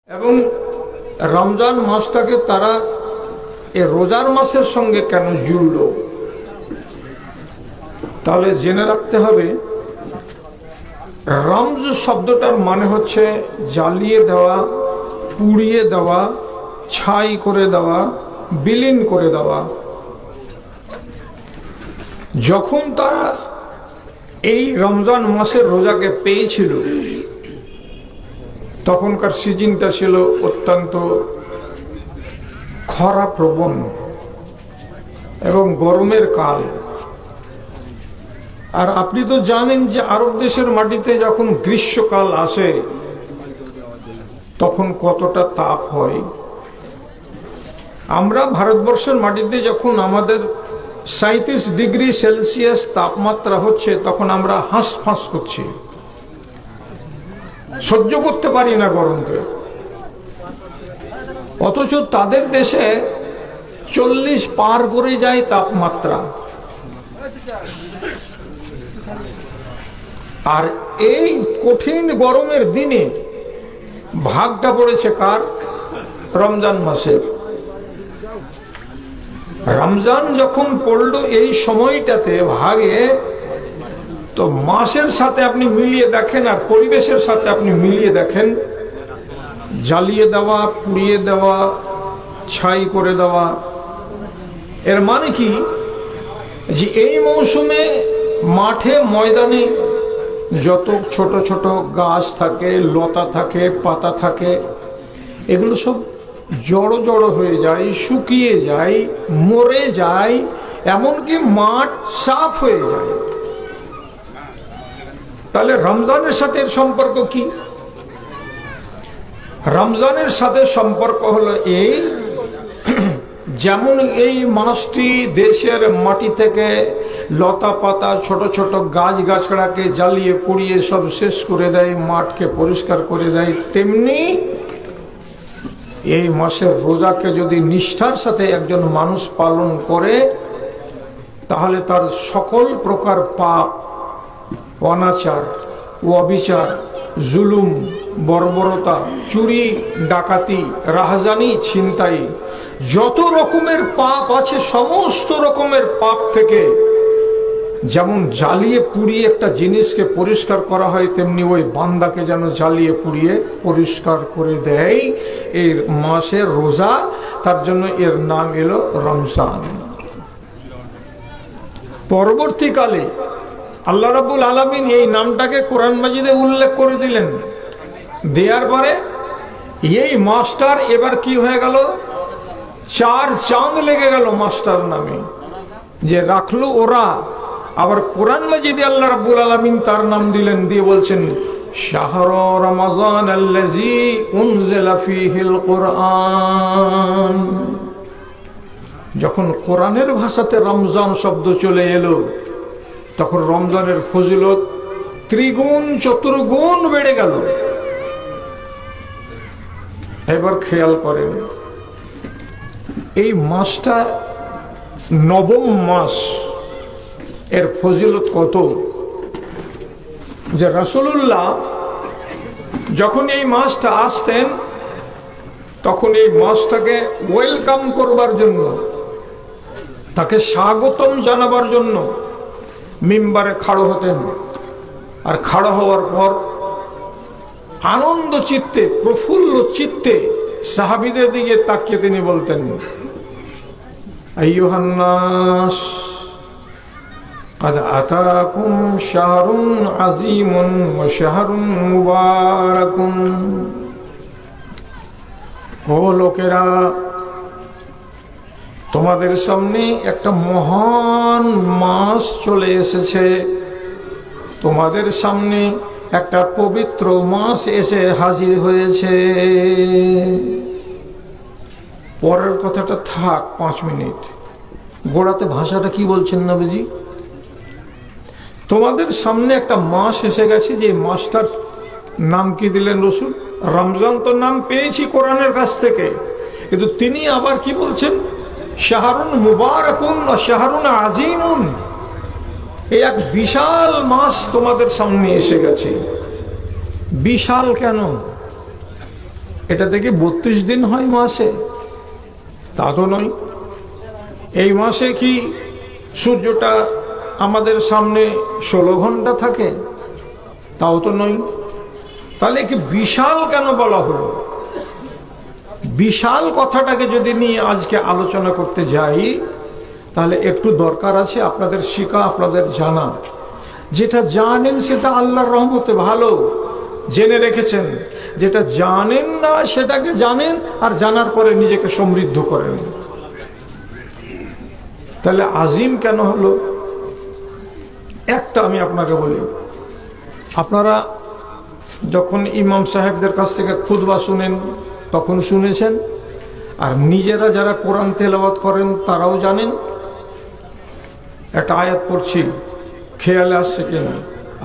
এবং রমজান মাসটাকে তারা এই রোজার মাসের সঙ্গে কেন জুড়ল? তাহলে জেনে রাখতে হবে, রমজ শব্দটার মানে হচ্ছে জ্বালিয়ে দেওয়া, পুড়িয়ে দেওয়া, ছাই করে দেওয়া, বিলীন করে দেওয়া। যখন তারা এই রমজান মাসের রোজাকে পেয়েছিল, তখনকার সিজনটা ছিল অত্যন্ত খরা প্রবণ এবং গরমের কাল। আর আপনি তো জানেন যে আরব দেশের মাটিতে যখন গ্রীষ্মকাল আসে তখন কতটা তাপ হয়। আমরা ভারতবর্ষের মাটিতে যখন আমাদের 37 ডিগ্রি সেলসিয়াস তাপমাত্রা হচ্ছে, তখন আমরা হাঁসফাঁস করছি, সহ্য করতে পারি না গরমকে। অথচ তাদের দেশে 40 পার করে যায় তাপমাত্রা। আর এই কঠিন গরমের দিনে ভাগটা পড়েছে কার? রমজান মাসের। রমজান যখন পড়লো এই সময়টাতে ভাগে, তো মাসের সাথে আপনি মিলিয়ে দেখেন আর পরিবেশের সাথে আপনি মিলিয়ে দেখেন, জ্বালিয়ে দেওয়া, পুড়িয়ে দেওয়া, ছাই করে দেওয়া। এর মানে কি, যে এই মৌসুমে মাঠে ময়দানে যত ছোট ছোট গাছ থাকে, লতা থাকে, পাতা থাকে, এগুলো সব জড়ো জড়ো হয়ে যায়, শুকিয়ে যায়, মরে যায়, এমনকি মাঠ সাফ হয়ে যায়। তাহলে রমজানের সাথে এর সম্পর্ক কি? রমজানের সাথে সম্পর্ক হলো এই, যেমন এই মাসটি দেশের মাটি থেকে লতা পাতা, ছোট ছোট গাছ গাছড়াকে জ্বালিয়ে পুড়িয়ে সব শেষ করে দেয়, মাঠকে পরিষ্কার করে দেয়, তেমনি এই মাসের রোজাকে যদি নিষ্ঠার সাথে একজন মানুষ পালন করে, তাহলে তার সকল প্রকার পাপ, অনাচার, অবিচার, জুলুম, বর্বরতা, চুরি, ডাকাতি, রাহাজানি, ছিনতাই, যত রকমের পাপ আছে, সমস্ত রকমের পাপ থেকে যেমন জ্বালিয়ে পুড়িয়ে একটা জিনিসকে পরিষ্কার করা হয়, তেমনি ওই বান্দাকে যেন জ্বালিয়ে পুড়িয়ে পরিষ্কার করে দেয় এই মাসের রোজা। তার জন্য এর নাম এলো রমজান। পরবর্তীকালে আল্লাহ রাব্বুল আলামিন এই নামটাকে কোরআন মাজিদে উল্লেখ করে দিলেন। দেওয়ার পরে এই মাসটার এবার কি হয়ে গেল, 4 চাঁদ লেগে গেল মাসটার নামে, যে রাখলো ওরা। আবার কোরআন মাজিদে আল্লাহ রাব্বুল আলামিন তার নাম দিলেন, দিয়ে বলছেন শাহরু রমাযান আল্লাযী উনজিলা ফীহিল কুরআন। যখন কোরআনের ভাষাতে রমজান শব্দ চলে এলো, তখন রমজানের ফজিলত ত্রিগুণ চতুর্গুণ বেড়ে গেল। এবার খেয়াল করেন, এই মাসটা নবম মাস, এর ফজিলত কত, যে রাসূলুল্লাহ যখন এই মাসটা আসতেন, তখন এই মাসটাকে ওয়েলকাম করবার জন্য, তাকে স্বাগতম জানাবার জন্য মিম্বারে খাড়ো হতেন। আর খাড়ো হওয়ার পর আনন্দ চিত্তে, প্রফুল্ল চিত্তে সাহাবীদের দিকে তাকিয়ে তিনি বলতেন, আইয়ুহান নাস قد أتاكم شهر عظيم وشهر مبارك। ও লোকেরা, তোমাদের সামনে একটা মহান মাস চলে এসেছে, তোমাদের সামনে একটা পবিত্র মাস এসে হাজির হয়েছে। পরের কথাটা থাক 5 মিনিট, গোড়াতে ভাষাটা কি বলছেন নবীজি? তোমাদের সামনে একটা মাস এসে গেছে, যে মাসটার নাম কি দিলেন রসুল? রমজান তো নাম পেয়েছি কোরআনের কাছ থেকে, কিন্তু তিনি আবার কি বলছেন? শাহরুন মুবারাকুন ওয়া শাহরুন আযীমুন। এই এক বিশাল মাস তোমাদের সামনে এসে গেছে। বিশাল কেন? এটা থেকে 32 দিন হয় মাসে? তা তো নয়। এই মাসে কি সূর্যটা আমাদের সামনে 16 ঘন্টা থাকে? তাও তো নয়। তাহলে কি বিশাল কেন বলা হলো? বিশাল কথাটাকে যদি নিয়ে আজকে আলোচনা করতে যাই, তাহলে একটু দরকার আছে আপনাদের শিখা, আপনাদের জানা। যেটা জানেন সেটা আল্লাহর রহমতে ভালো, জেনে রেখেছেন। যেটা জানেন না সেটাকে জানেন, আর জানার পরে নিজেকে সমৃদ্ধ করেন। তাহলে আজিম কেন হলো? একটা আমি আপনাকে বলি, আপনারা যখন ইমাম সাহেবদের কাছ থেকে খুতবা শুনেন তখন শুনেছেন, আর নিজেরা যারা কোরআন তেলাওয়াত করেন তারাও জানেন। একটা আয়াত পড়ছি, খেয়ালে আসছে কিনা?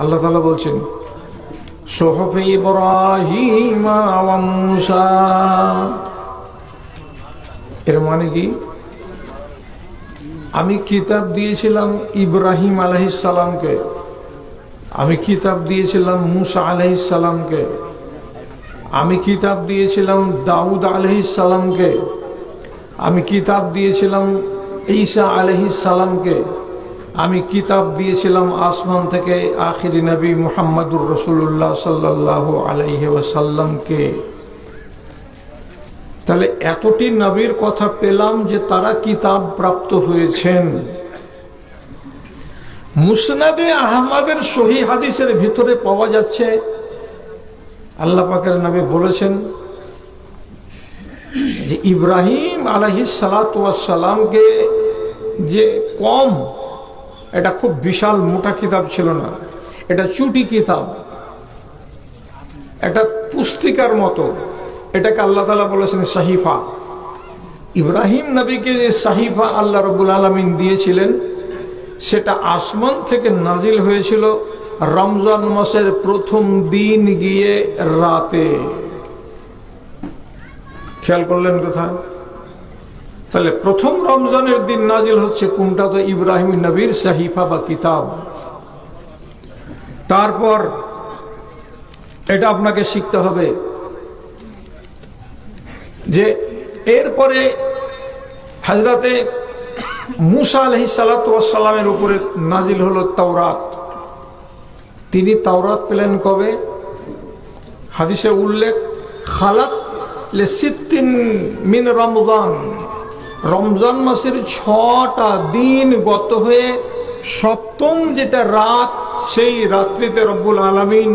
আল্লাহ তাআলা বলছেন সুহুফে ইব্রাহিম ওয়া মূসা। এর মানে কি? আমি কিতাব দিয়েছিলাম ইব্রাহিম আলাইহিস সালামকে, আমি কিতাব দিয়েছিলাম মূসা আলাইহিস সালামকে, আমি কিতাব দিয়েছিলাম দাউদ আলাইহিস সালামকে, আমি কিতাব দিয়েছিলাম ঈসা আলাইহিস সালামকে, আমি কিতাব দিয়েছিলাম আসমান থেকে আখিরি নবী মুহাম্মদুর রাসূলুল্লাহ সাল্লাল্লাহু আলাইহি ওয়াসাল্লামকে। তাহলে এতটি নবীর কথা পেলাম যে তারা কিতাব প্রাপ্ত হয়েছেন। মুসনাদে আহমদের সহিহ হাদিসের ভিতরে পাওয়া যাচ্ছে, আল্লাহ পাকের নবী বলেছেন যে ইব্রাহিম আলাইহিস সালাতু ওয়াস সালামকে যে কম, এটা খুব বিশাল মোটা কিতাব ছিল না, এটা চুটি কিতাব, এটা পুস্তিকার মতো। এটাকে আল্লাহ তাআলা বলেছেন সাহিফা। ইব্রাহিম নবীকে যে সাহিফা আল্লাহ রাব্বুল আলামিন দিয়েছিলেন, সেটা আসমান থেকে নাজিল হয়েছিল রমজান মাসের প্রথম দিন গিয়ে রাতে। খেয়াল করলেন কোথায়? তাহলে প্রথম রমজানের দিন নাজিল হচ্ছে কোনটা? তো ইব্রাহিম নবীর সাহিফা বা কিতাব। তারপর এটা আপনাকে শিখতে হবে যে এরপরে হযরতে মূসা আলাইহিস সালাতু ওয়াস সালামের উপরে নাজিল হলো তাওরাত। তিনি তাওরাত পেলেন কবে? হাদিসে উল্লেখ খালাত লিসিত্তিন মিন রমজান, রমজান মাসের 6টা দিন গত হয়ে সপ্তম যেটা রাত, সেই রাত্রিতে রব্বুল আলামিন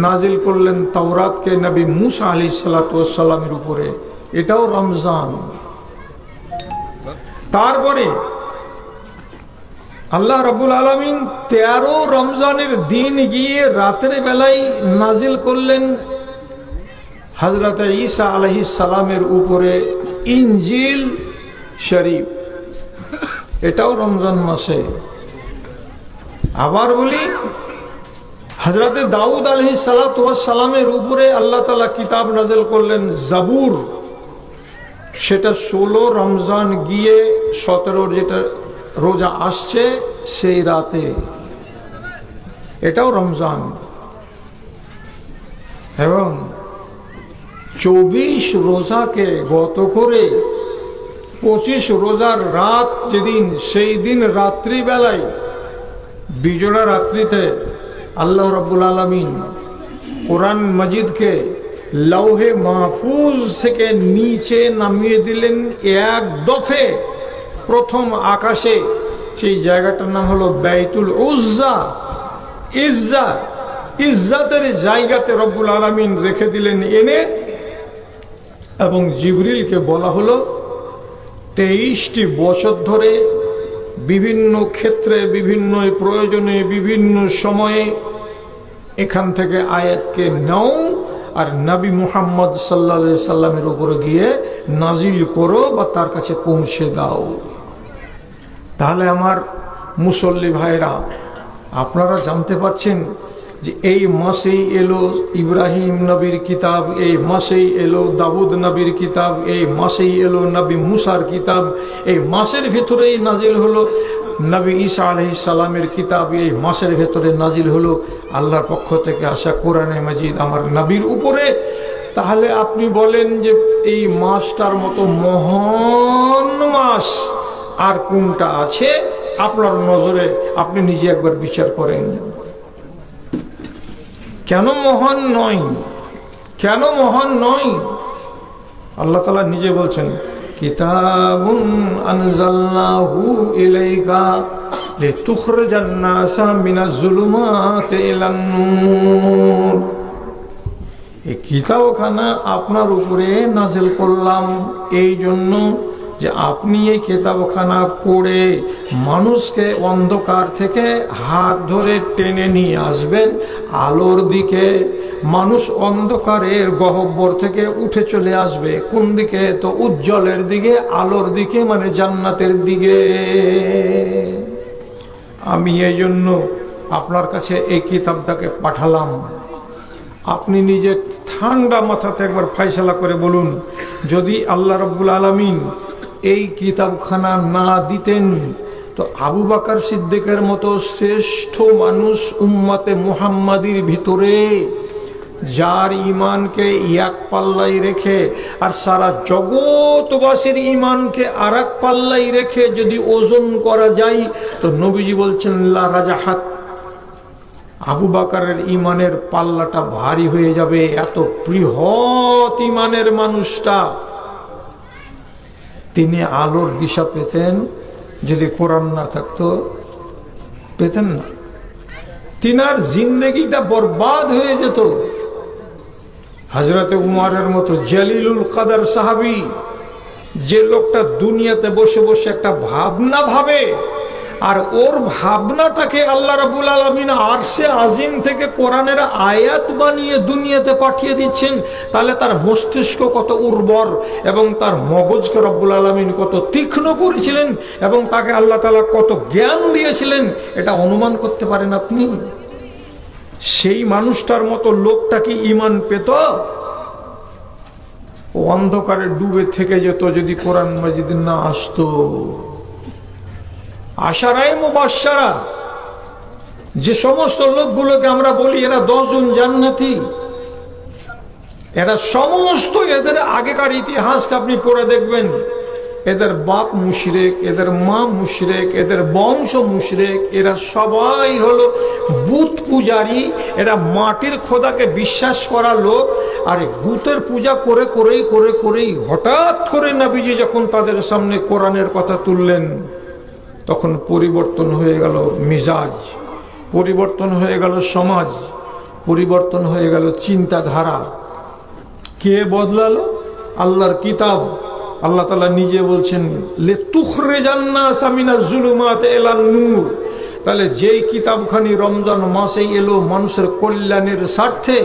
নাজিল করলেন তাওরাতকে নবী মূসা আলাইহিস সালাতু ওয়াস সালামের উপরে। এটাও রমজান। তারপরে আল্লাহ রাব্বুল আলামিন 13 রমজানের দিন গিয়ে রাতের বেলায় নাজিল করলেন হযরত ঈসা আলাইহিস সালামের উপরে ইনজিল শরীফ। এটাও রমজান মাসে। আবার বলি, হযরত দাউদ আলাইহিস সালাতু ওয়াস সালামের উপরে আল্লাহ তাআলা কিতাব নাজিল করলেন জাবুর। সেটা 16 রমজান গিয়ে 17 যেটা রোজা আসছে সেই রাতে। এটাও রমজান। এবং 24 রোজাকে গত করে 25 রোজার রাত যেদিন, সেই দিন রাত্রিবেলায় বিজোড়া রাত্রিতে আল্লাহ রাব্বুল আলামিন কোরআন মজিদকে লৌহে মাহফুজ থেকে নিচে নামিয়ে দিলেন এক দফে প্রথম আকাশে। সেই জায়গাটার নাম হলো বাইতুল উজ্জা। ইজ্জাতের জায়গাতে রব্বুল আলামিন রেখে দিলেন এনে, এবং জিবরিলকে বলা হলো 23টি বছর ধরে বিভিন্ন ক্ষেত্রে, বিভিন্ন প্রয়োজনে, বিভিন্ন সময়ে এখান থেকে আয়াতকে নাও আর নবী মুহাম্মদ সাল্লাল্লাহু আলাইহি সাল্লামের উপরে গিয়ে নাজিল করো বা তার কাছে পৌঁছে দাও। তাহলে আমার মুসল্লি ভাইরা, আপনারা জানতে পারছেন যে এই মাসেই এলো ইব্রাহিম নবীর কিতাব, এই মাসেই এলো দাউদ নবীর কিতাব, এই মাসেই এলো নবী মুসার কিতাব, এই মাসের ভিতরেই নাজিল হলো নবী ঈসা আলাইহিস সালামের কিতাব, এই মাসের ভেতরে নাজিল হলো আল্লাহর পক্ষ থেকে আসা কোরআনে মাজিদ আমার নবীর উপরে। তাহলে আপনি বলেন যে এই মাসটার মতো মহান মাস আর কোনটা আছে আপনার নজরে? আপনি নিজে একবার বিচার করেন, কেন মহান নয়? কেন মহান নয়? আল্লাহ তাআলা নিজে বলছেন, কিতাবুন আনজালনাহু ইলাইকা লিতুখরিজান নাসা মিনাজ জুলুমাতি ইলান নূর। এই কিতাবখানা আপনার উপরে নাযিল করলাম এই জন্য যে আপনি এই কিতাবখানা পড়ে মানুষকে অন্ধকার থেকে হাত ধরে টেনে নিয়ে আসবেন আলোর দিকে। মানুষ অন্ধকারের গহ্বর থেকে উঠে চলে আসবে কোন দিকে? তো উজ্জ্বলের দিকে, আলোর দিকে, মানে জান্নাতের দিকে। আমি এই জন্য আপনার কাছে এই কিতাবটাকে পাঠালাম। আপনি নিজে ঠান্ডা মাথাতে একবার ফয়সালা করে বলুন, যদি আল্লাহ রাব্বুল আলামিন এই কিতাবখানা না দিতেন তো আবু বকর সিদ্দিকের মতো শ্রেষ্ঠ মানুষ উম্মতে মুহাম্মাদির ভিতরে, যার ঈমানকে এক পাল্লাই রেখে আর সারা জগৎবাসীর ঈমানকে আরেক পাল্লাই রেখে যদি ওজন করা যায় তো নবীজি বলছেন লা রাজাহাত, আবু বকরের ঈমানের পাল্লাটা ভারী হয়ে যাবে। এত বৃহৎ ঈমানের মানুষটা, তিনি আলোর দিশা পেতেন। যদি কোরআন না থাকতো পেতেন না, তিনার জিন্দেগিটা বরবাদ হয়ে যেত। হযরতে উমরের মতো জালিলুল কদর সাহাবী, যে লোকটা দুনিয়াতে বসে বসে একটা ভাবনা ভাবে আর ওর ভাবনাটাকে আল্লাহ রাব্বুল আলামিন আরশে আজিম থেকে কোরআনের আয়াত বানিয়ে দুনিয়াতে পাঠিয়ে দিচ্ছেন, তাহলে তার মস্তিষ্ক কত উর্বর এবং তার মগজকে রব্বুল আলামিন কত তীক্ষ্ণ করেছিলেন এবং তাকে আল্লাহ তাআলা কত জ্ঞান দিয়েছিলেন, এটা অনুমান করতে পারেন আপনি? সেই মানুষটার মতো লোকটা কি ঈমান পেত? অন্ধকারে ডুবে থেকে যেত যদি কোরআন মাজিদ না আসতো। আশারায়ে মুবাশশারা, যে সমস্ত লোকগুলোকে আমরা বলি এরা 10 জন জান্নাতি, এরা সমস্ত, এদের আগেকার ইতিহাসকে আপনি পড়ে দেখবেন, এদের বাপ মুশরিক, এদের মা মুশরিক, এদের বংশ মুশরিক, এরা সবাই হলো বুত পূজারী। এরা মাটির খোদাকে বিশ্বাস করা লোক। আর বুতের পূজা করে করেই হঠাৎ করে নবীজি যখন তাদের সামনে কোরআনের কথা তুললেন, তখন পরিবর্তন হয়ে গেল মিজাজ, পরিবর্তন হয়ে গেল সমাজ, পরিবর্তন হয়ে গেল চিন্তাধারা। কে বদলালো? আল্লাহর কিতাব। আল্লাহ তাআলা নিজে বলছেন লিতুখরিজান নাসা মিনাজ জুলুমাতি ইলান নূর। তাহলে যেই কিতাবখানি রমজান মাসে এলো মানুষের কল্যাণের স্বার্থে,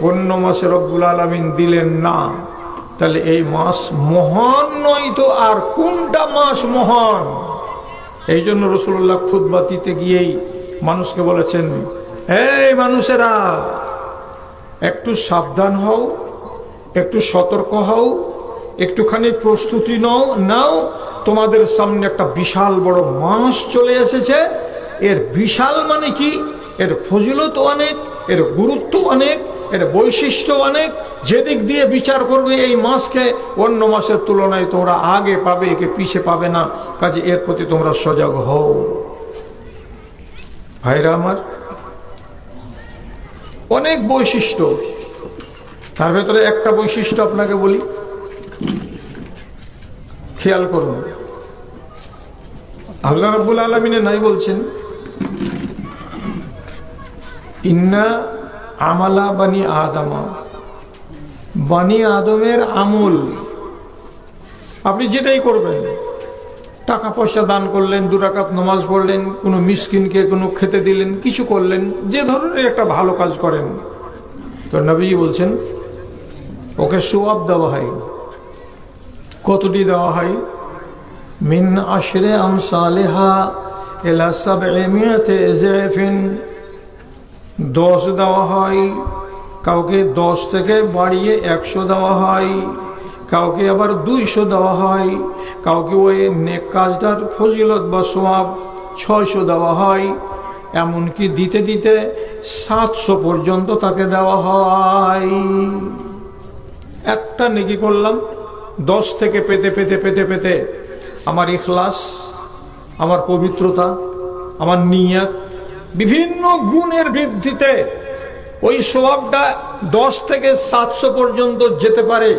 অন্য মাসে রব্বুল আলামিন দিলেন না, তাহলে এই মাস মহান নয় তো আর কোনটা মাস মহান? এই জন্য রাসূলুল্লাহ খুতবা দিতে গিয়েই মানুষকে বলেছেন, এই মানুষেরা একটু সাবধান হও, একটু সতর্ক হও, একটুখানি প্রস্তুতি নাও। তোমাদের সামনে একটা বিশাল বড় মাস চলে এসেছে। এর বিশাল মানে কি? এর ফজিলত অনেক, এর গুরুত্ব অনেক, এর বৈশিষ্ট্য অনেক। যেদিক দিয়ে বিচার করবে এই মাসকে অন্য মাসের তুলনায় তোমরা আগে পাবে, একে পিছিয়ে পাবে না। কাজে এর প্রতি তোমরা সজাগ হও। ভাইরা আমার, অনেক বৈশিষ্ট্য, তার ভেতরে একটা বৈশিষ্ট্য আপনাকে বলি, খেয়াল করুন। আল্লাহ রাব্বুল আলামিন নাই বলছেন ইন্না আমালা বানি আদমা, বানি আদমের আমল আপনি যেটাই করবেন, টাকা পয়সা দান করলেন, 2 রাকাত নামাজ পড়লেন, কোনো মিসকিনকে কোনো খেতে দিলেন, কিছু করলেন, যে ধরনের একটা ভালো কাজ করেন, তো নবী বলছেন ওকে সওয়াব দেওয়া হয়। কতটি দেওয়া হয়? মিন আশরে আমসালিহা ইলা 700 যায়ফিন, 10 দেওয়া হয়, কাউকে 10 থেকে বাড়িয়ে 100 দেওয়া হয়, কাউকে আবার 200 দেওয়া হয়, কাউকে ওই নেক কাজটার ফজিলত বা সওয়াব 600 দেওয়া হয়, এমনকি দিতে দিতে 700 পর্যন্ত তাকে দেওয়া হয়। একটা নেকি করলাম, 10 থেকে পেতে পেতে পেতে পেতে আমার ইখলাস, আমার পবিত্রতা, আমার নিয়ত, বিভিন্ন গুণের বৃদ্ধিতে ওই সওয়াবটা 10 থেকে 700 পর্যন্ত যেতে পারে।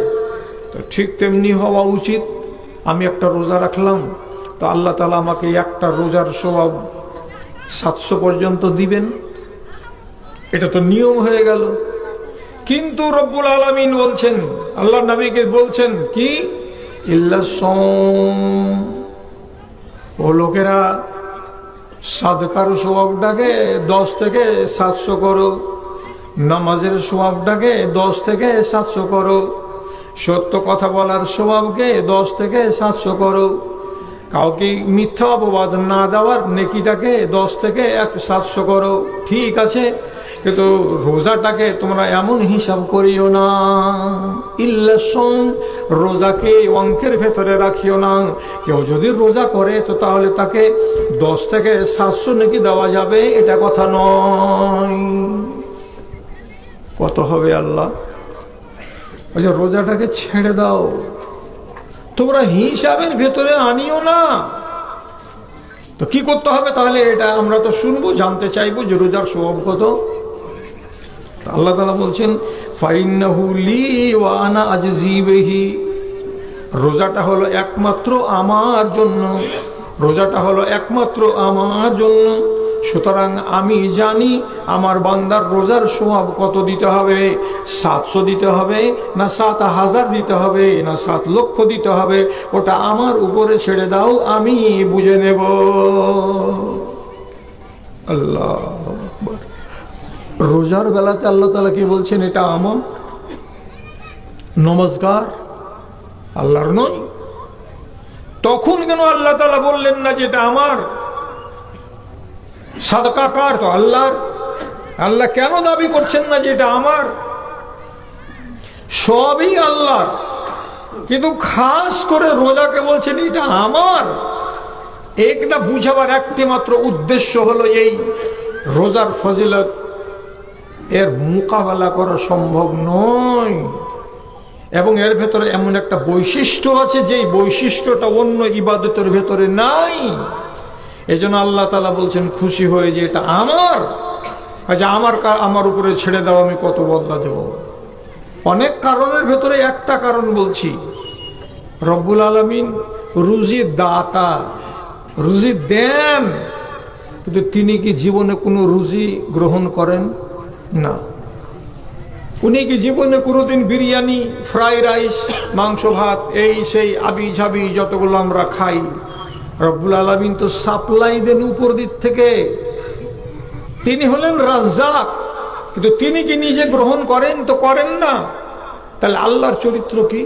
তো ঠিক তেমনি হওয়া উচিত। আমি একটা রোজা রাখলাম, তো আল্লাহ তাআলা আমাকে একটা রোজার সওয়াব 700 পর্যন্ত দিবেন, এটা তো নিয়ম হয়ে গেল। কিন্তু রব্বুল আলামিন বলছেন, আল্লাহ নবীকে বলছেন কি, ইল্লা সাওম, ও লোকেরা সাদকার সওয়াবটাকে 10 থেকে 700 করো, নামাজের সওয়াবটাকে 10 থেকে 700 করো, সত্য কথা বলার সওয়াবকে 10 থেকে 700 করো, কাউকে মিথ্যা অপবাদ না দেওয়ার নেকিটাকে 10 থেকে 700 করো। ঠিক আছে, কিন্তু রোজাটাকে তোমরা এমন হিসাব করিও না, ইল্লা সাওম, রোজাকে অঙ্কের ভেতরে রাখিও না। কেউ যদি রোজা করে তো তাহলে তাকে 10 থেকে 700 নেকি দেওয়া যাবে, এটা কথা নয়। কত হবে আল্লাহ? ওই যে রোজাটাকে ছেড়ে দাও, তোমরা হিসাবের ভেতরে আনিও না। তো কি করতে হবে তাহলে? এটা আমরা তো শুনবো, জানতে চাইবো যে রোজার সওয়াব কত। আল্লাহ তাআলা বলছেন, ফাইন্নাহু লি ওয়া আনা আজজি বিহি, রোজাটা হলো একমাত্র আমার জন্য, রোজাটা হলো একমাত্র আমার জন্য। সুতরাং আমি জানি আমার বান্দার রোজার সওয়াব কত দিতে হবে। 700 দিতে হবে না 7000 দিতে হবে না 7 লক্ষ দিতে হবে, ওটা আমার উপরে ছেড়ে দাও, আমি বুঝে নেব। আল্লাহু আকবার। রোজার বেলাতে আল্লাহ তাআলা কি বলছেন? এটা আমার। নমস্কার আল্লাহর নয়? তখন কেন আল্লাহ তাআলা বললেন না যে এটা আমার? সাদকা কার? তো আল্লাহর। আল্লাহ কেন দাবি করছেন না যে এটা আমার? সবই আল্লাহর, কিন্তু খাস করে রোজাকে বলছেন এটা আমার। একটা বুঝাবার একটি মাত্র উদ্দেশ্য হলো এই, রোজার ফজিলত এর মোকাবেলা করা সম্ভব নয়, এবং এর ভেতরে এমন একটা বৈশিষ্ট্য আছে যেই বৈশিষ্ট্যটা অন্য ইবাদতের ভেতরে নাই। এজন্য আল্লাহ তাআলা বলছেন খুশি হয়ে যে এটা আমার। আচ্ছা, আমার উপরে ছেড়ে দাও, আমি কত বদলা দেব। অনেক কারণের ভেতরে একটা কারণ বলছি, রব্বুল আলামিন রুজি দাতা, রুজি দেন, কিন্তু তিনি কি জীবনে কোনো রুজি গ্রহণ করেন না? উনি কি জীবনে কোনোদিন বিরিয়ানি, ফ্রাই রাইস, মাংস ভাত, এই সেই আবি ঝাবি যতগুলো আমরা খাই, রব্বুল আলামিন তো সাপ্লাই দেন উপর দিক থেকে। তিনি হলেন রাজ্জাক, কিন্তু তিনি কি নিজে গ্রহণ করেন? তো করেন না। তাহলে আল্লাহর চরিত্র কি?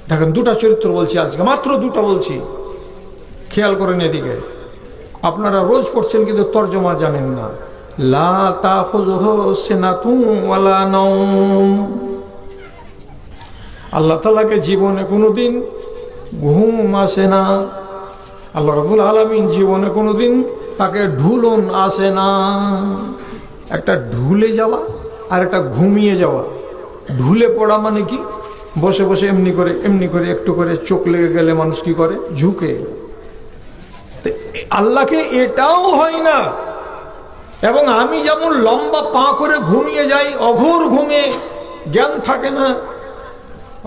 দেখেন, দুটা চরিত্র বলছি আজকে, মাত্র দুটা বলছি, খেয়াল করেন এদিকে। আপনারা রোজ পড়ছেন কিন্তু তর্জমা জানেন না। লা তাখুযুহু সিনাতুন ওয়ালা নাওম, আল্লাহ তাআলাকে জীবনে কোনোদিন ঘুম আসে না। আল্লাহ রাব্বুল আলামিন জীবনে কোনোদিন তাকে ঢুলন আসে না। একটা ঢুলে যাওয়া আর একটা ঘুমিয়ে যাওয়া। ঢুলে পড়া মানে কি? বসে বসে এমনি করে একটু করে চোখ লেগে গেলে মানুষ কি করে? ঝুঁকে। আল্লাহকে এটাও হয় না। এবং আমি যেমন লম্বা পা করে ঘুমিয়ে যাই, অঘোর ঘুমে জ্ঞান থাকে না,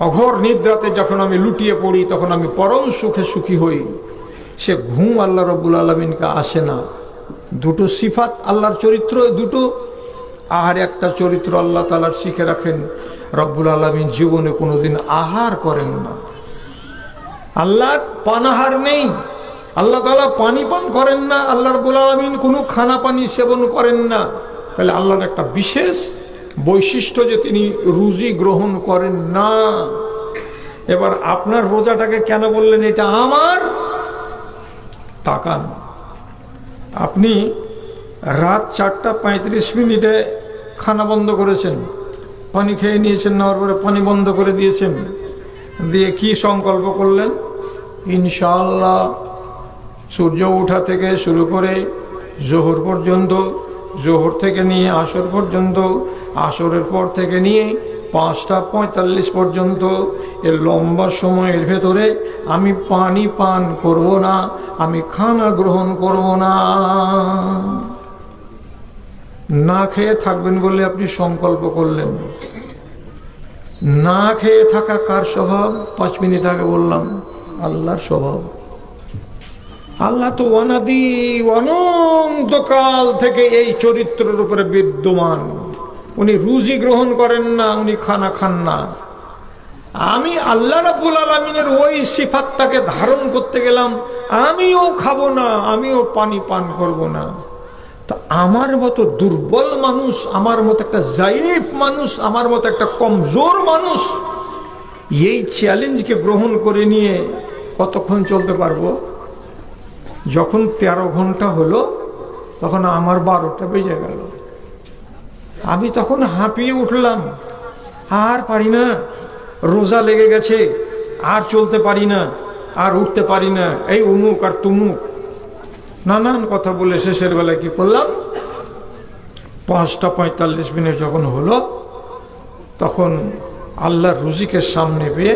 অঘোর নিদ্রাতে যখন আমি লুটিয়ে পড়ি তখন আমি পরম সুখে সুখী হই, সে ঘুম আল্লাহ রাব্বুল আলামিনকে আসে না। দুটো সিফাত আল্লাহর চরিত্র দুটো। আর একটা চরিত্র আল্লাহ তাআলা শিখে রাখেন, রব্বুল আলামিন জীবনে কোনোদিন আহার করেন না। আল্লাহর পানাহার নেই, আল্লাহ তাআলা পানি পান করেন না, আল্লাহ রাব্বুল আলামিন কোনো খানা পানি সেবন করেন না। তাহলে আল্লাহর একটা বিশেষ বৈশিষ্ট্য যে তিনি রুজি গ্রহণ করেন না। এবার আপনার রোজাটাকে কেন বললেন এটা আমার? তাকান, আপনি রাত 4:35 খানা বন্ধ করেছেন, পানি খেয়ে নিয়েছেন, নেওয়ার পরে পানি বন্ধ করে দিয়েছেন, দিয়ে কি সংকল্প করলেন? ইনশাআল্লাহ সূর্য ওঠা থেকে শুরু করে জোহর পর্যন্ত, জোহর থেকে নিয়ে আসর পর্যন্ত, আসরের পর থেকে নিয়ে 5টা 45 পর্যন্ত এর লম্বা সময়ের ভেতরে আমি পানি পান করব না, আমি খানা গ্রহণ করব না। না খেয়ে থাকবেন বলে আপনি সংকল্প করলেন। না খেয়ে থাকা কার স্বভাব? 5 মিনিট আগে বললাম, আল্লাহর স্বভাব। আল্লাহ তো অনন্তকাল থেকে এই চরিত্রের উপরে বিদ্যমান। উনি রুজি গ্রহণ করেন না, উনি খানা খান না। আমি আল্লাহ রাব্বুল আলামিনের ওই সিফাতটাকে ধারণ করতে গেলাম, আমিও খাবো না, আমিও পানি পান করব না। তা আমার মতো দুর্বল মানুষ, আমার মতো একটা জাইফ মানুষ, আমার মতো একটা কমজোর মানুষ এই চ্যালেঞ্জকে গ্রহণ করে নিয়ে কতক্ষণ চলতে পারবো? যখন 13 ঘন্টা হলো তখন আমার 12টা বেজে গেল। আমি তখন হাঁপিয়ে উঠলাম, আর পারি না, রোজা লেগে গেছে, আর চলতে পারি না, আর উঠতে পারি না, এই উমুক আর তুমুক নানান কথা বলে শেষের বেলায় কি করলাম, 5টা 45 মিনিট যখন হলো তখন আল্লাহর রুজিকে সামনে পেয়ে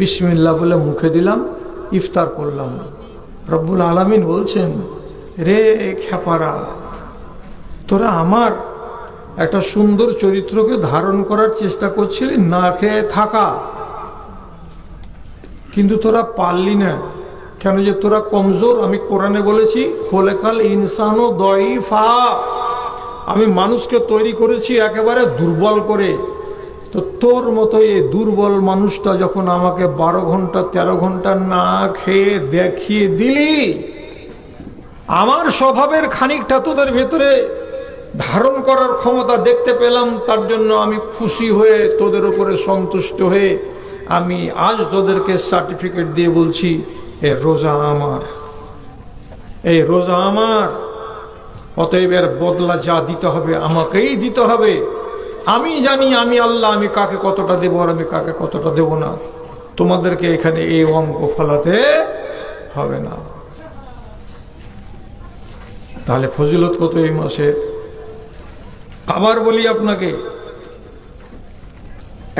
বিসমিল্লাহ বলে মুখে দিলাম, ইফতার করলাম। রব্বুল আলামিন বলছেন, রে খেপারা, তোরা আমার একটা সুন্দর চরিত্রকে ধারণ করার চেষ্টা করছিলি না খেয়ে থাকা, কিন্তু তোরা পারলি না। কেন? যে তোরা কমজোর। আমি কোরআনে বলেছি, খোলেকাল ইনসানও দয়ীফা, আমি মানুষকে তৈরি করেছি একেবারে দুর্বল করে। তো তোর মতো এই দুর্বল মানুষটা যখন আমাকে 12 ঘন্টা 13 ঘন্টা না খেয়ে দেখিয়ে দিলি, আমার স্বভাবের খানিকটা তোদের ভেতরে ধারণ করার ক্ষমতা দেখতে পেলাম, তার জন্য আমি খুশি হয়ে তোদের উপরে সন্তুষ্ট হয়ে আমি আজ তোদেরকে সার্টিফিকেট দিয়ে বলছি, এ রোজা আমার, এই রোজা আমার। অতএব এর বদলা যা দিতে হবে আমাকেই দিতে হবে। আমি জানি আমি আল্লাহ, আমি কাকে কতটা দেবো আর আমি কাকে কতটা দেব না। তোমাদেরকে এখানে এই অঙ্ক ফলাতে হবে না। তাহলে ফজিলত কত এই মাসে? আবার বলি আপনাকে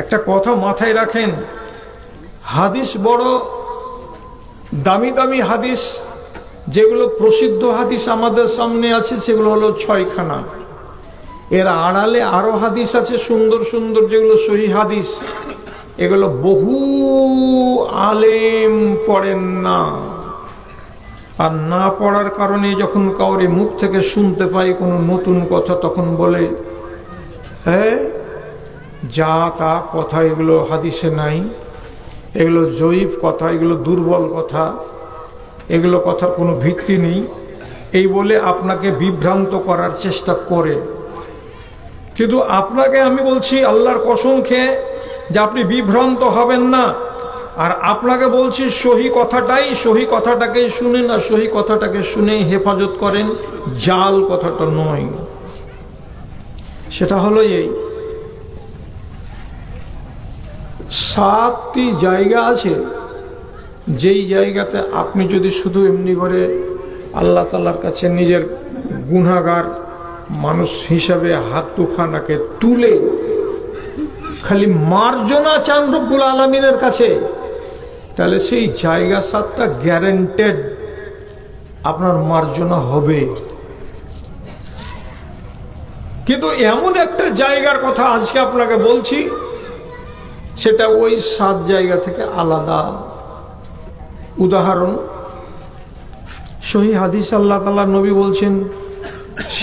একটা কথা মাথায় রাখেন, হাদিস বড় দামি দামি হাদিস, যেগুলো প্রসিদ্ধ হাদিস আমাদের সামনে আছে সেগুলো হলো 6খানা। এর আড়ালে আরো হাদিস আছে সুন্দর সুন্দর, যেগুলো সহিহ হাদিস। এগুলো বহু আলেম পড়েন না, আর না পড়ার কারণে যখন কাউরে মুখ থেকে শুনতে পাই কোনো নতুন কথা, তখন বলে হ্যাঁ যা তা কথা, এগুলো হাদিসে নাই, এগুলো জয়ীফ কথা, এগুলো দুর্বল কথা, এগুলো কথার কোনো ভিত্তি নেই, এই বলে আপনাকে বিভ্রান্ত করার চেষ্টা করে। কিন্তু আপনাকে আমি বলছি আল্লাহর কসম খেয়ে যে আপনি বিভ্রান্ত হবেন না। আর আপনাকে বলছি সহি কথাটাই, সহি কথাটাকেই শুনেন, আর সহি কথাটাকে শুনেই হেফাজত করেন, জাল কথাটা নয়। সেটা হলো এই 7টি জায়গা আছে, যেই জায়গাতে আপনি যদি শুধু এমনি করে আল্লাহ তাআলার কাছে নিজের গুনাহগার মানুষ হিসাবে হাত দুখানাকে তুলে খালি মার্জনা চান রব্বুল আলামিনের কাছে, তাহলে সেই জায়গা 7টা গ্যারান্টেড আপনার মার্জনা হবে। কিন্তু এমন একটা জায়গার কথা আজকে আপনাকে বলছি, সেটা ওই 7 জায়গা থেকে আলাদা। উদাহরণ, সহিহ হাদিস আল্লাহ তাআলা নবী বলছেন,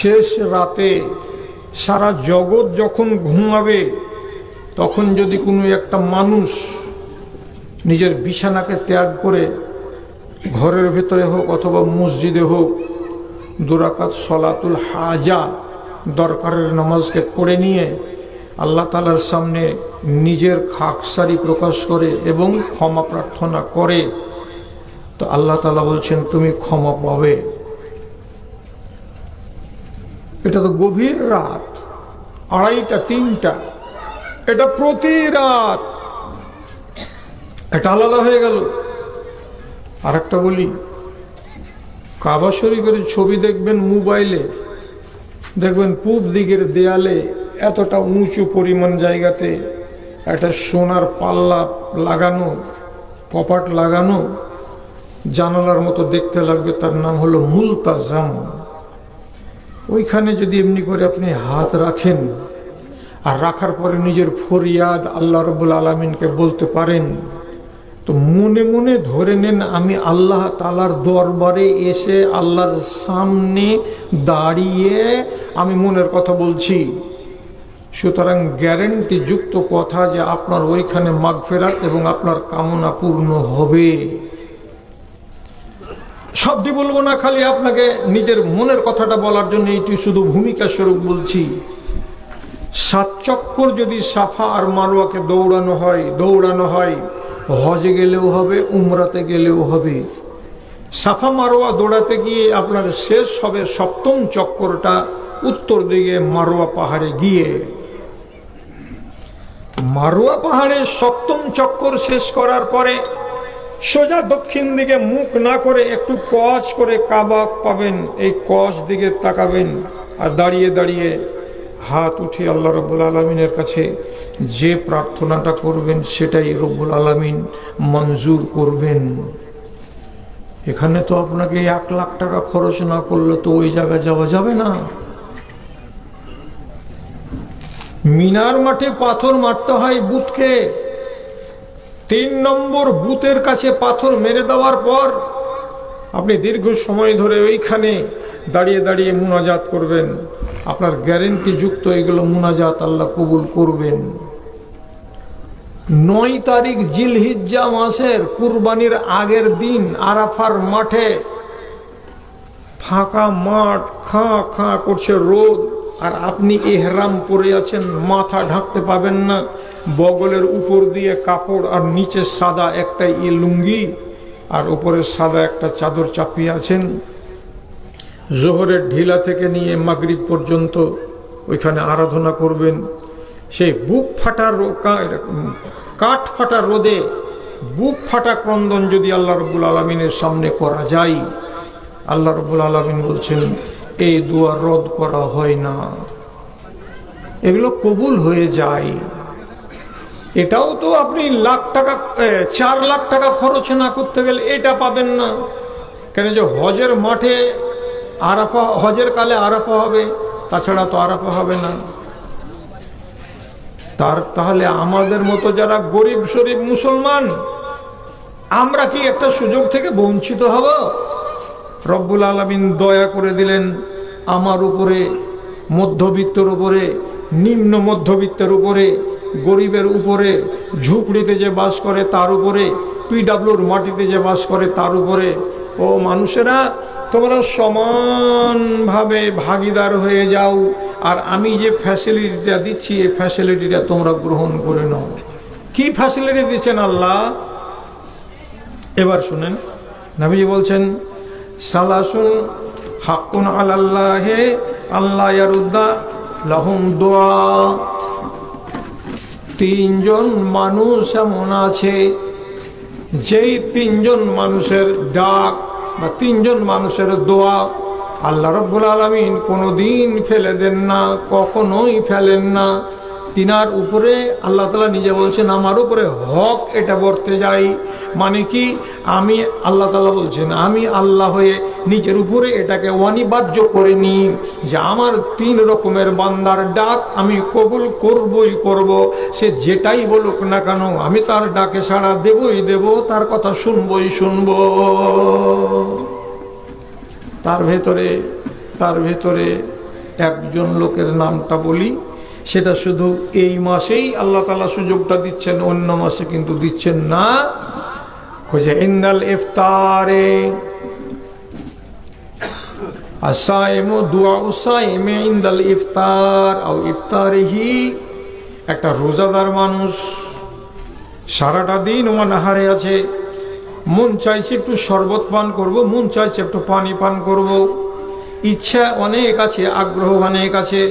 শেষ রাতে সারা জগৎ যখন ঘুমাবে, তখন যদি কোনো একটা মানুষ নিজের বিছানাকে ত্যাগ করে ঘরের ভেতরে হোক অথবা মসজিদে হোক 2 রাকাত সলাতুল হাজা, দরকারের নামাজকে পড়ে নিয়ে আল্লাহ তাআলার সামনে নিজের খাকসারি প্রকাশ করে এবং ক্ষমা প্রার্থনা করে, তো আল্লাহ তাআলা বলছেন তুমি ক্ষমা পাবে। এটা তো গভীর রাত, 2:30টা 3টা, এটা প্রতি রাত, এটা আলাদা হয়ে গেল। আর একটা বলি, কাবা শরীফের ছবি দেখবেন মোবাইলে, দেখবেন পূব দিকের দেয়ালে এতটা উঁচু পরিমাণ জায়গাতে একটা সোনার পাল্লা লাগানো, কপাট লাগানো, জানালার মতো দেখতে লাগবে, তার নাম হলো মুলতাজাম। ওইখানে যদি এমনি করে আপনি হাত রাখেন আর রাখার পরে নিজের ফরিয়াদ আল্লাহ রাব্বুল আলামিনকে বলতে পারেন, তো মনে মনে ধরে নেন আমি আল্লাহ তাআলার দরবারে এসে আল্লাহর সামনে দাঁড়িয়ে আমি মনের কথা বলছি। সুতরাং গ্যারেন্টি যুক্ত কথা যে আপনার ওইখানে মাগফিরাত এবং আপনার কামনা পূর্ণ হবে। শব্দই বলবো না, খালি আপনাকে নিজের মনের কথাটা বলার জন্য এটি শুধু ভূমিকা স্বরূপ বলছি। 7 চক্কর যদি সাফা আর মারওয়াকে দৌড়ানো হয়, হজে গেলেও হবে, উমরাতে গেলেও হবে। সাফা মারওয়া দৌড়াতে গিয়ে আপনার শেষ হবে 7ম চক্করটা উত্তর দিকে মারওয়া পাহাড়ে গিয়ে। মারওয়া পাহাড়ে 7ম চক্কর শেষ করার পরে সোজা দক্ষিণ দিকে মুখ না করে একটু কস করে কাবা পাবেন, এই কস দিকে তাকাবেন আর দাঁড়িয়ে দাঁড়িয়ে হাত উঠে আল্লাহ রব্বুল আলমিনের কাছে যে প্রার্থনাটা করবেন সেটাই রব্বুল আলমিন মঞ্জুর করবেন। এখানে তো আপনাকে 1 লাখ টাকা খরচ না করলে তো ওই জায়গায় যাওয়া যাবে না। মিনার মাঠে পাথর মারতে হয় বুথকে, 3 নম্বর বুথের কাছে পাথর মেরে দেওয়ার পর আপনি দীর্ঘ সময় ধরে ওইখানে দাঁড়িয়ে দাঁড়িয়ে মুনাজাত করবেন। আপনার গ্যারেন্টি যুক্ত এগুলো মুনাজাত আল্লাহ কবুল করবেন। 9 তারিখ জিলহিজ্জা মাসের কুরবানির আগের দিন আরাফার মাঠে ফাঁকা মাঠ, খাঁ খাঁ করছে রোদ, আর আপনি ইহরাম পরে আছেন, মাথা ঢাকতে পাবেন না, বগলের উপর দিয়ে কাপড় আর নিচে সাদা একটা লুঙ্গি আর উপরে সাদা একটা চাদর চাপিয়ে আছেন। জোহরের ঢিলা থেকে নিয়ে মাগরিব পর্যন্ত ওইখানে আরাধনা করবেন। সেই বুক ফাটা কাঠ ফাটা রোদে বুক ফাটা ক্রন্দন যদি আল্লাহ রব্বুল আলমিনের সামনে করা যায়, আল্লাহ রব্বুল আলমিন বলছেন এই দোয়া রদ করা হয় না, এগুলো কবুল হয়ে যায়। এটাও তো আপনি 4 লাখ টাকা খরচ না করতে গেলে এটা পাবেন না। কেন যে হজের মাঠে আরাফা, হজের কালে আরাফা হবে, তাছাড়া তো আরাফা হবে না। তাহলে আমাদের মতো যারা গরিব শরীফ মুসলমান, আমরা কি একটা সুযোগ থেকে বঞ্চিত হব? রব্বুল আলামিন দয়া করে দিলেন আমার উপরে, মধ্যবিত্তের উপরে, নিম্ন মধ্যবিত্তের উপরে, গরিবের উপরে, ঝুপড়িতে যে বাস করে তার উপরে, পিডাব্লিউর মাটিতে যে বাস করে তার উপরে। ও মানুষেরা, তোমরা সমানভাবে ভাগিদার হয়ে যাও, আর আমি যে ফ্যাসিলিটিটা দিচ্ছি এই ফ্যাসিলিটিটা তোমরা গ্রহণ করে নাও। কি ফ্যাসিলিটি দিচ্ছেন আল্লাহ? এবার শুনেন, নবীজি বলছেন সালাসুন হাক্কুন আলাল্লাহি আল্লাহ ইয়ারুদ্দা লাহুম দুআ। 3 জন মানুষ এমন আছে যেই 3 জন মানুষের ডাক বা 3 জন মানুষের দোয়া আল্লাহ রাব্বুল আলামিন কোনোদিন ফেলে দেন না, কখনোই ফেলেন না। তিনার উপরে আল্লাহ তাআলা নিজে বলছেন আমার উপরে হক এটা বর্তে যায়। মানে কি, আমি আল্লাহ তাআলা বলছেন আমি আল্লাহ হয়ে নিজের উপরে এটাকে অনিবার্য করে নি যে আমার 3 রকমের বান্দার ডাক আমি কবুল করবই করব। সে যেটাই বলুক না কেন আমি তার ডাকে সাড়া দেবই দেব, তার কথা শুনবই শুনব। তার ভেতরে একজন লোকের নামটা বলি, সেটা শুধু এই মাসেই আল্লাহ তাআলা সুযোগটা দিচ্ছেন, অন্য মাসে কিন্তু দিচ্ছেন না। ইন্দাল ইফতারে আসাইমু দুআউ সাইমি ইনদাল ইফতার আও ইফতারিহি। একটা রোজাদার মানুষ সারাটা দিন অনাহারে আছে, মন চাইছে একটু শরবত পান করব, মন চাইছে একটু পানি পান করব, ইচ্ছা অনেক আছে, আগ্রহ অনেক আছে।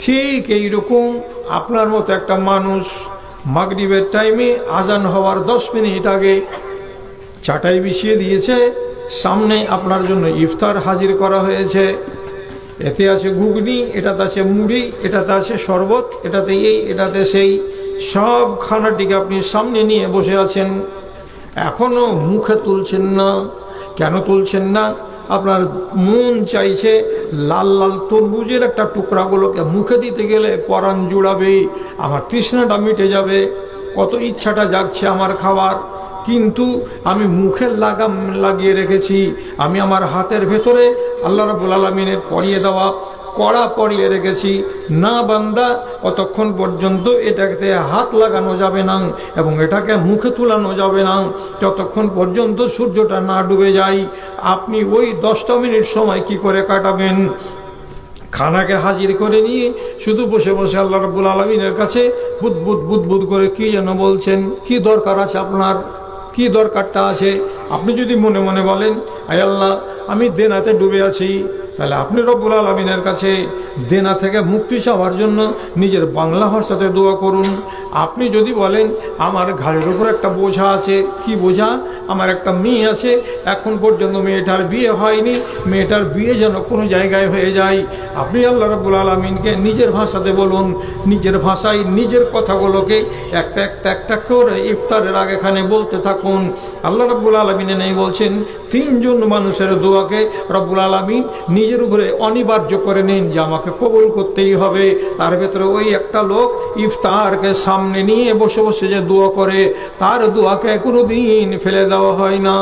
ঠিক এইরকম আপনার মতো একটা মানুষ মাগরিবের টাইমে আজান হওয়ার 10 মিনিট আগে চাটাই বিছিয়ে দিয়েছে, সামনে আপনার জন্য ইফতার হাজির করা হয়েছে। এতে আছে ঘুগনি, এটাতে আছে মুড়ি, এটাতে আছে শরবত, এটাতে এই, এটাতে সেই। সব খানাটিকে আপনি সামনে নিয়ে বসে আছেন, এখনো মুখে তুলছেন না। কেন তুলছেন না? আপনার মন চাইছে লাল লাল তরমুজের একটা টুকরাগুলোকে মুখে দিতে গেলে পরাণ জুড়াবে, আমার তৃষ্ণাটা মিটে যাবে, কত ইচ্ছাটা জাগছে আমার খাওয়ার, কিন্তু আমি মুখের লাগাম লাগিয়ে রেখেছি। আমি আমার হাতের ভেতরে আল্লাহ রাব্বুল আলামিনের পরিয়ে দেওয়া কড়া পরিয়ে রেখেছি। না বান্দা, কতক্ষণ পর্যন্ত এটাকে হাত লাগানো যাবে না এবং এটাকে মুখে তুলানো যাবে না যতক্ষণ পর্যন্ত সূর্যটা না ডুবে যায়। আপনি ওই 10টা মিনিট সময় কি করে কাটাবেন? খানাকে হাজির করে নিয়ে শুধু বসে বসে আল্লাহ রাব্বুল আলামিনের কাছে বুদবুদ বুদবুদ করে কি যেন বলছেন। কি দরকার আছে আপনার? কি দরকারটা আছে? আপনি যদি মনে মনে বলেন, আয় আল্লাহ, আমি দেনাতে ডুবে আছি, তাহলে আপনি রব্বুল আলামিনের কাছে দেনা থেকে মুক্তি চাওয়ার জন্য নিজের বাংলা ভাষাতে দোয়া করুন। আপনি যদি বলেন, আমার ঘাড়ের উপর একটা বোঝা আছে, কি বোঝা? আমার একটা মেয়ে আছে, এখন পর্যন্ত মেয়েটার বিয়ে হয়নি, মেয়েটার বিয়ে যেন কোনো জায়গায় হয়ে যায়। আপনি আল্লাহ রাব্বুল আলামিনকে নিজের ভাষাতে বলুন, নিজের ভাষায় নিজের কথাগুলোকে একটা একটা একটা করে ইফতারের আগেখানে বলতে থাকুন। আল্লাহ রাব্বুল আলামিন নেই বলছেন, 3 জন মানুষের দোয়াকে রব্বুল আলামিন নিজের উপরে অনিবার্য করে নেন যে আমাকে কবুল করতেই হবে। তার ভেতরে ওই একটা লোক ইফতারকে সামনে নিয়ে বসে বসে যে দোয়া করে, তার দোয়াকে কোনোদিন ফেলে দেওয়া হয় না।